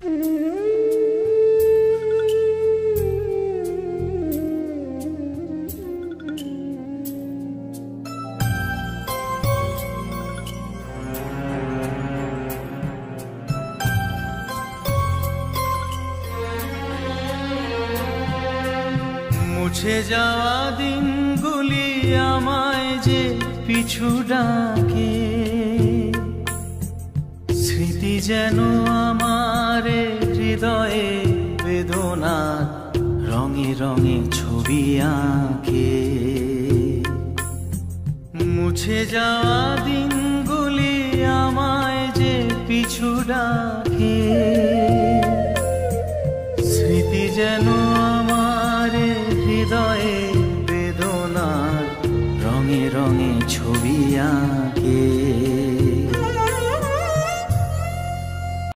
মুছে যাওয়া দিনগুলি আমায় যে পিছু ডাকে, স্মৃতি যেন আমার হৃদয়ে বেদনা রঙে রঙে ছবি আঁকে। মুছে যাওয়া দিনগুলি আমায় যে পিছু ডাকে, স্মৃতি যেন